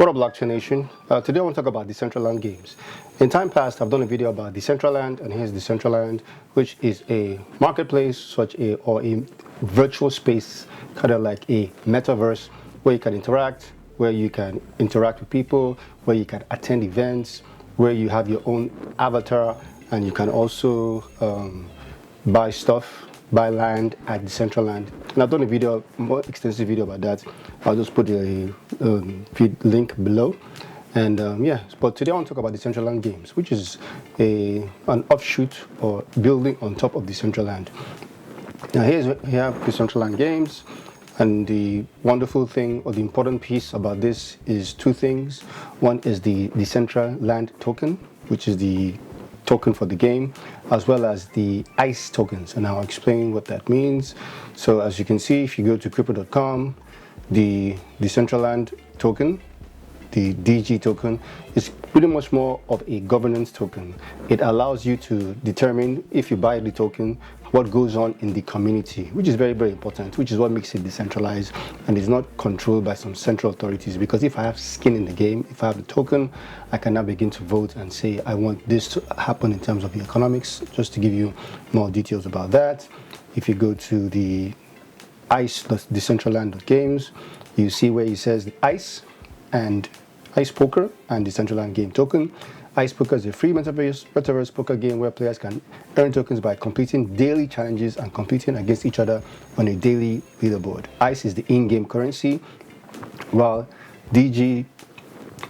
What up, Blockchain Nation? Today I want to talk about Decentraland games. In time past, I've done a video about Decentraland, and here's Decentraland, which is a marketplace or a virtual space, kind of like a metaverse, where you can interact, with people, where you can attend events, where you have your own avatar, and you can also buy stuff, buy land at Decentraland. And I've done a more extensive video about that. I'll just put a link below. And but today I want to talk about Decentraland games, which is an offshoot or building on top of Decentraland. Now here you have Decentraland games, and the wonderful thing or the important piece about this is two things. One is the Decentraland token, which is the token for the game, as well as the ICE tokens, and I'll explain what that means. So as you can see, if you go to crypto.com, the Decentraland token, the DG token, is pretty much more of a governance token. It allows you to determine, if you buy the token, what goes on in the community, which is very, very important, which is what makes it decentralized and is not controlled by some central authorities. Because if I have skin in the game, if I have the token, I can now begin to vote and say, I want this to happen in terms of the economics. Just to give you more details about that, if you go to the ICE, Decentraland.games, you see where it says the ICE and ICE Poker and Decentraland game token. ICE Poker is a free metaverse poker game where players can earn tokens by completing daily challenges and competing against each other on a daily leaderboard. ICE is the in-game currency, while DG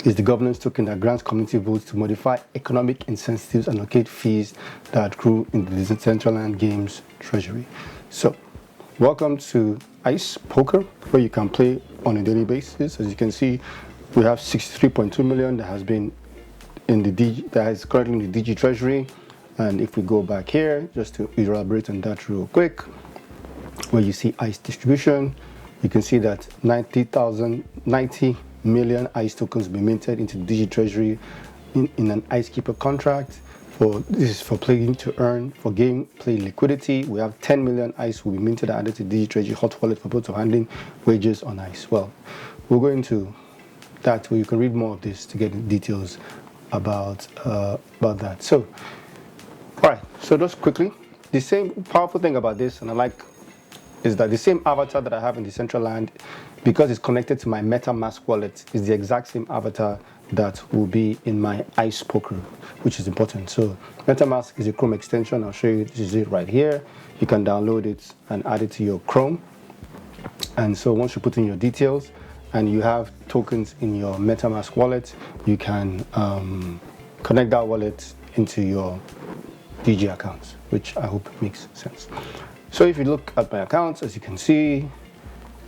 is the governance token that grants community votes to modify economic incentives and allocate fees that accrue in the Decentraland games treasury. So, welcome to ICE Poker, where you can play on a daily basis. As you can see, we have 63.2 million that has been in the DG, that is currently in the DG treasury. And if we go back here, just to elaborate on that real quick, where you see ICE distribution, you can see that 90 million ICE tokens will be minted into the DG treasury in an ICE Keeper contract. This is for playing to earn, for gameplay liquidity. We have 10 million ICE will be minted and added to DG treasury hot wallet for both of handling wages on ICE. Well, we'll go into that where you can read more of this to get details about that. So, all right. So just quickly, the same powerful thing about this, and I like, is that the same avatar that I have in Decentraland, because it's connected to my MetaMask wallet, is the exact same avatar that will be in my ICE Poker, which is important. So MetaMask is a Chrome extension. I'll show you. This is it right here. You can download it and add it to your Chrome. And so once you put in your details and you have tokens in your MetaMask wallet, you can connect that wallet into your DG accounts, which I hope makes sense. So if you look at my accounts, as you can see,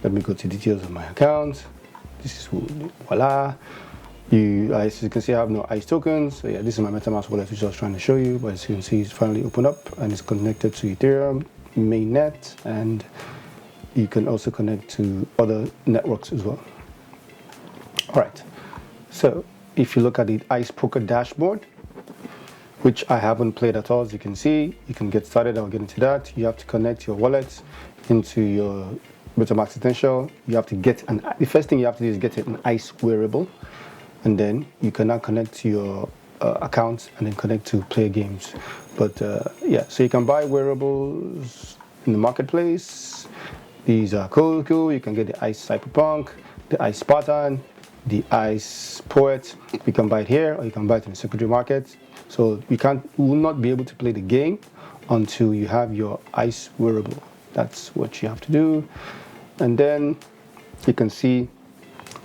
let me go to details of my account. This is voila. As you can see, I have no ICE tokens. So yeah, this is my MetaMask wallet, which I was trying to show you. But as you can see, it's finally opened up and it's connected to Ethereum mainnet, and you can also connect to other networks as well. All right. So if you look at the ICE Poker dashboard, which I haven't played at all, as you can see, you can get started. I'll get into that. You have to connect your wallet into your MetaMask Essential. You have to the first thing you have to do is get an ICE wearable, and then you can now connect to your account and then connect to play games. But yeah, so you can buy wearables in the marketplace. These are cool. You can get the ICE Cyberpunk, the ICE Spartan, the ICE Poet. You can buy it here, or you can buy it in the secondary market. So you will not be able to play the game until you have your ICE wearable. That's what you have to do. And then you can see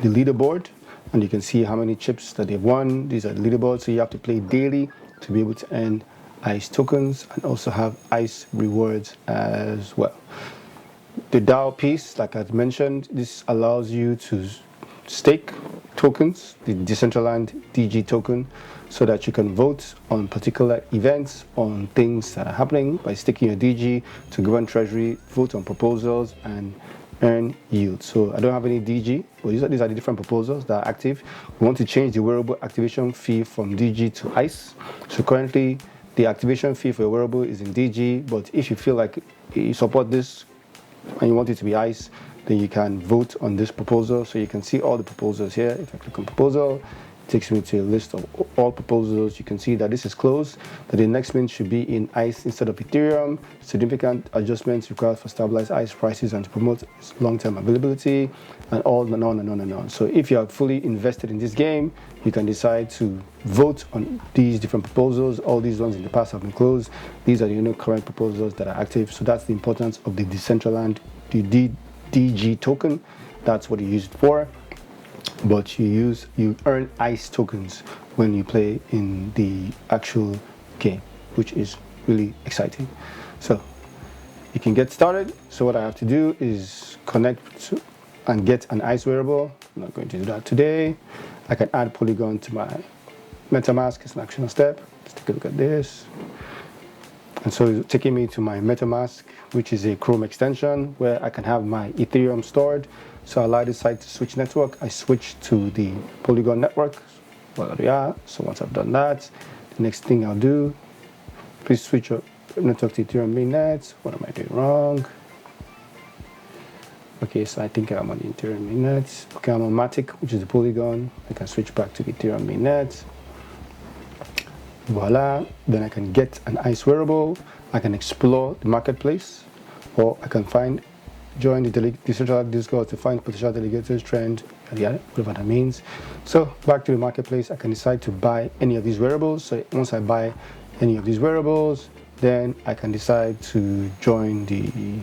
the leaderboard, and you can see how many chips that they've won. These are the leaderboards. So you have to play daily to be able to earn ICE tokens and also have ICE rewards as well. The DAO piece, like I mentioned, this allows you to stake tokens, the Decentraland DG token, so that you can vote on particular events, on things that are happening by staking your DG to govern treasury, vote on proposals, and earn yield. So I don't have any DG, but these are the different proposals that are active. We want to change the wearable activation fee from DG to ICE. So currently, the activation fee for your wearable is in DG, but if you feel like you support this and you want it to be ICE, then you can vote on this proposal. So you can see all the proposals here. If I click on proposal, it takes me to a list of all proposals. You can see that this is closed, that the next mint should be in ICE instead of Ethereum. Significant adjustments required for stabilized ICE prices and to promote long-term availability, and on and on and on and on. So if you are fully invested in this game, you can decide to vote on these different proposals. All these ones in the past have been closed. These are the only current proposals that are active. So that's the importance of the Decentraland, the DG token. That's what you use it for. But you earn ICE tokens when you play in the actual game, which is really exciting. So you can get started. So what I have to do is connect to and get an ICE wearable. I'm not going to do that today. I can add Polygon to my MetaMask. It's an actionable step. Let's take a look at this. And so it's taking me to my MetaMask, which is a Chrome extension where I can have my Ethereum stored. So I allow this site to switch network. I switch to the Polygon network. Well, yeah. So once I've done that, the next thing I'll do, please switch your network to Ethereum mainnet. What am I doing wrong? Okay, so I think I'm on the Ethereum mainnet. Okay, I'm on Matic, which is the Polygon. I can switch back to the Ethereum mainnet. Voila. Then I can get an ICE wearable. I can explore the marketplace, or I can join the Decentraland Discord to find potential delegators, trend, whatever that means. So back to the marketplace, I can decide to buy any of these wearables. So once I buy any of these wearables, then I can decide to join to be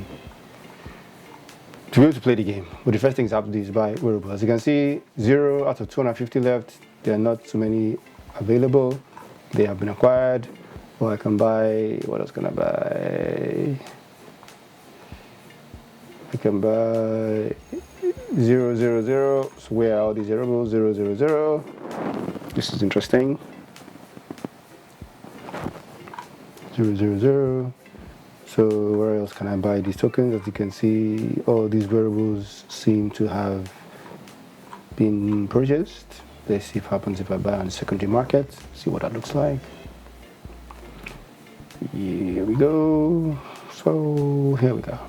able to play the game. But the first thing I have to do is buy wearables. As you can see, 0 out of 250 left. There are not too many available. They have been acquired. Or I can buy, what else can I buy? I can buy 000. So where are all these variables? 000. This is interesting. 000. So where else can I buy these tokens? As you can see, all these variables seem to have been purchased. Let's see if it happens if I buy on the secondary market. See what that looks like. Here we go. So here we go.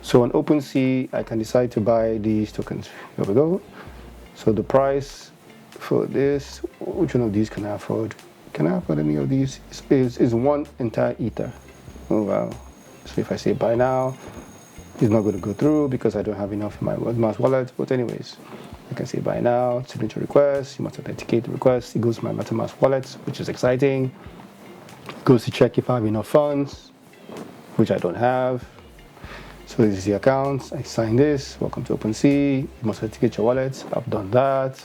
So on OpenSea, I can decide to buy these tokens. Here we go. So the price for this, which one of these can I afford? Can I afford any of these? Is one entire Ether. Oh wow. So if I say buy now, it's not going to go through because I don't have enough in my MetaMask wallet. But anyways, I can say buy now, signature request. You must authenticate the request. It goes to my MetaMask wallet, which is exciting. It goes to check if I have enough funds, which I don't have. So this is the account. I sign this. Welcome to OpenSea. You must authenticate your wallet. I've done that.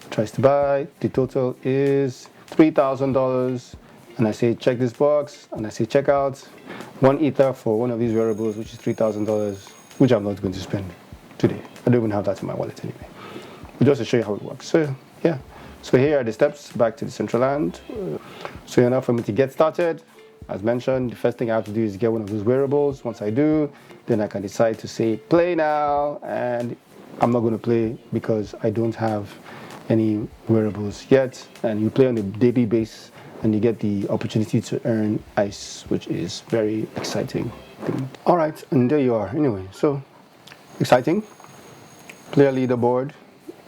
It tries to buy. The total is $3,000. And I say check this box. And I say check out. 1 Ether for one of these variables, which is $3,000, which I'm not going to spend today. I don't even have that in my wallet anyway. But just to show you how it works. So yeah. So here are the steps back to Decentraland. So enough for me to get started. As mentioned, the first thing I have to do is get one of those wearables. Once I do, then I can decide to say play now, and I'm not going to play because I don't have any wearables yet. And you play on a daily basis and you get the opportunity to earn ICE, which is very exciting. All right, and there you are. Anyway, so exciting. Player leaderboard.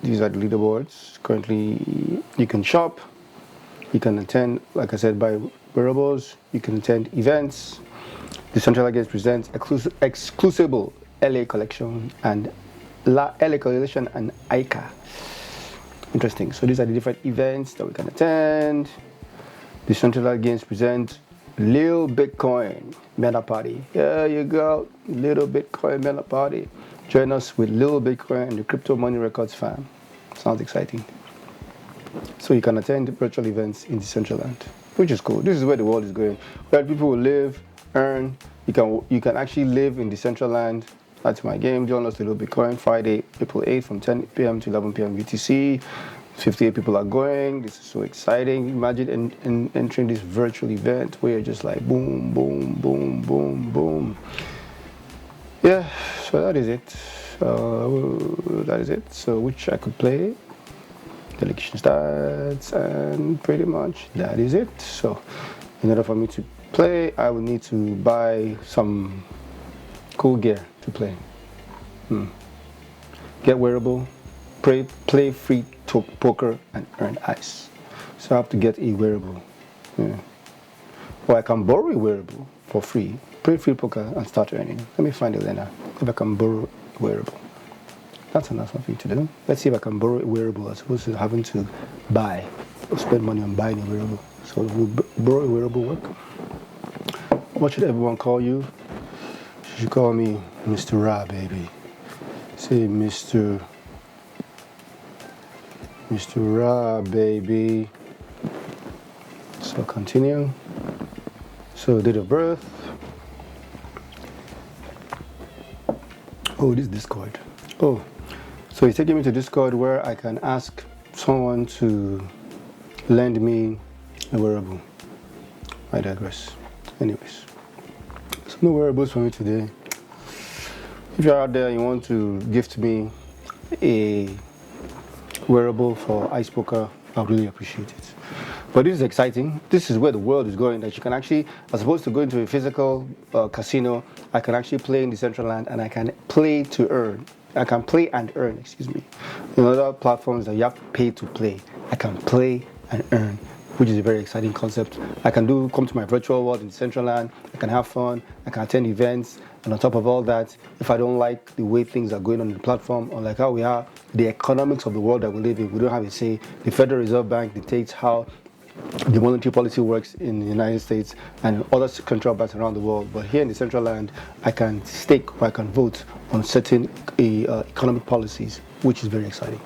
These are the leaderboards. Currently, you can shop. You can attend, like I said, buy wearables. You can attend events. Decentraland Games presents exclusive LA collection and LA collection and ICA. Interesting. So these are the different events that we can attend. Decentraland Games present Lil Bitcoin Meta Party. There you go. Little Bitcoin Meta Party. Join us with Lil Bitcoin and the Crypto Money Records fam. Sounds exciting. So you can attend virtual events in Decentraland, which is cool. This is where the world is going. Where people will live, earn. You can actually live in Decentraland. That's my game. Join us to Lil Bitcoin Friday, April 8th from 10 p.m. to 11 p.m. UTC. 58 people are going. This is so exciting. Imagine entering this virtual event where you're just like boom, boom, boom, boom, boom. Yeah, so that is it. So which I could play. Delegation stats, and pretty much that is it. So in order for me to play, I would need to buy some cool gear to play. Get wearable, play free poker, and earn ice. So I have to get a wearable. Yeah. Or I can borrow a wearable for free, play free poker, and start earning. Let me find it now. If I can borrow a wearable. That's a nice thing to do. Let's see if I can borrow a wearable as opposed to having to buy or spend money on buying a wearable. So will borrow a wearable work? What should everyone call you? You should call me Mr. Ra, baby. Say Mr. Ra, baby. So continue. So date of birth. Oh, this is Discord. Oh, so he's taking me to Discord where I can ask someone to lend me a wearable. I digress. Anyways, so no wearables for me today. If you're out there and you want to gift me a wearable for ice poker, I would really appreciate it. But this is exciting. This is where the world is going, that you can actually, as opposed to going to a physical casino, I can actually play in Decentraland and I can play to earn. I can play and earn, excuse me. In other platforms that you have to pay to play, I can play and earn, which is a very exciting concept. I can come to my virtual world in Decentraland, I can have fun, I can attend events, and on top of all that, if I don't like the way things are going on the platform, or like how we are, the economics of the world that we live in, we don't have a say. The Federal Reserve Bank dictates how the monetary policy works in the United States and other central banks around the world. But here in the Decentraland, I can stake or I can vote on certain economic policies, which is very exciting.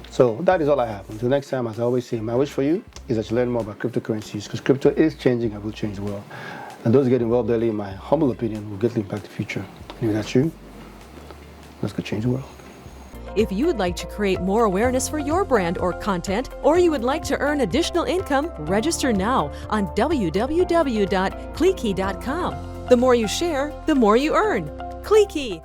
So that is all I have. Until next time, as I always say, my wish for you is that you learn more about cryptocurrencies, because crypto is changing and will change the world. And those getting involved early, in my humble opinion, will greatly impact the future. And if that's you, let's go change the world. If you would like to create more awareness for your brand or content, or you would like to earn additional income, register now on www.kleekey.com. The more you share, the more you earn. Kleekey.